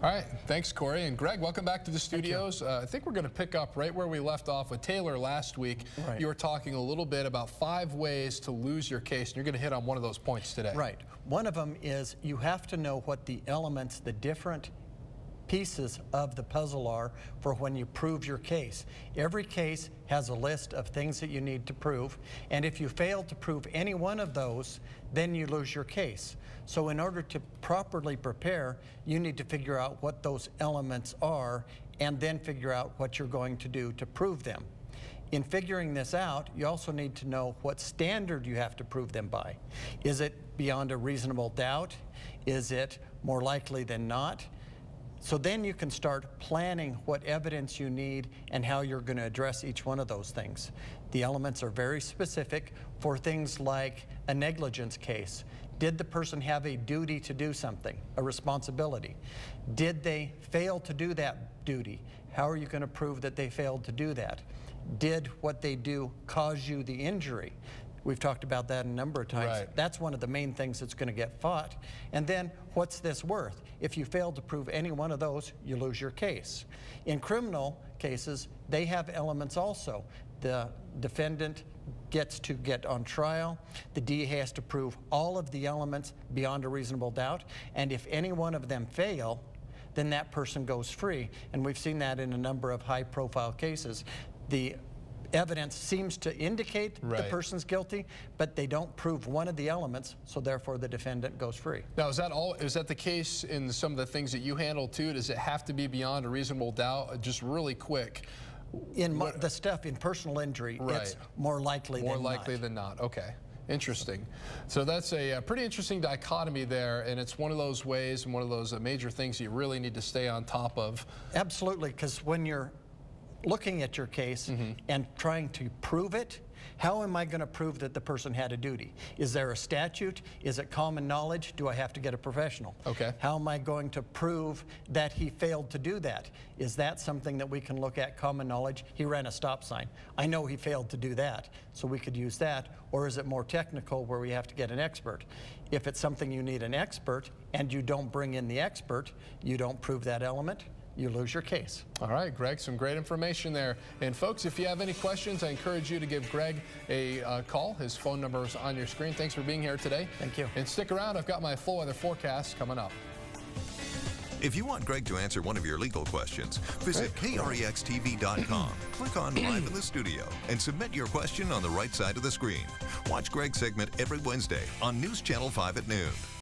All right, thanks, Corey. And Greg, welcome back to the studios. I think we're going to pick up right where we left off with Taylor last week. Right. You were talking a little bit about 5 ways to lose your case, and you're going to hit on one of those points today. Right. One of them is you have to know what the elements, the different pieces of the puzzle are for when you prove your case. Every case has a list of things that you need to prove, and if you fail to prove any one of those, then you lose your case. So in order to properly prepare, you need to figure out what those elements are and then figure out what you're going to do to prove them. In figuring this out, you also need to know what standard you have to prove them by. Is it beyond a reasonable doubt? Is it more likely than not? So then you can start planning what evidence you need and how you're going to address each one of those things. The elements are very specific for things like a negligence case. Did the person have a duty to do something, a responsibility? Did they fail to do that duty? How are you going to prove that they failed to do that? Did what they do cause you the injury? We've talked about that a number of times. Right. That's one of the main things that's going to get fought. And then, what's this worth? If you fail to prove any one of those, you lose your case. In criminal cases, they have elements also. The defendant gets to get on trial. The DA has to prove all of the elements beyond a reasonable doubt. And if any one of them fail, then that person goes free. And we've seen that in a number of high-profile cases. The evidence seems to indicate the person's guilty, but they don't prove one of the elements, so therefore the defendant goes free. Now, is that the case in some of the things that you handle too? Does it have to be beyond a reasonable doubt? Just really quick. In the stuff in personal injury, it's more likely than not. Okay. Interesting. So that's a pretty interesting dichotomy there, and it's one of those ways and one of those major things you really need to stay on top of. Absolutely, because when you're looking at your case and trying to prove it, how am I going to prove that the person had a duty? Is there a statute? Is it common knowledge? Do I have to get a professional? Okay. How am I going to prove that he failed to do that? Is that something that we can look at, common knowledge? He ran a stop sign. I know he failed to do that, so we could use that. Or is it more technical where we have to get an expert? If it's something you need an expert and you don't bring in the expert, you don't prove that element, you lose your case. All right, Greg, some great information there. And folks, if you have any questions, I encourage you to give Greg a call. His phone number is on your screen. Thanks for being here today. Thank you. And stick around. I've got my full weather forecast coming up. If you want Greg to answer one of your legal questions, visit KREXTV.com. Click on Live in the Studio and submit your question on the right side of the screen. Watch Greg's segment every Wednesday on News Channel 5 at noon.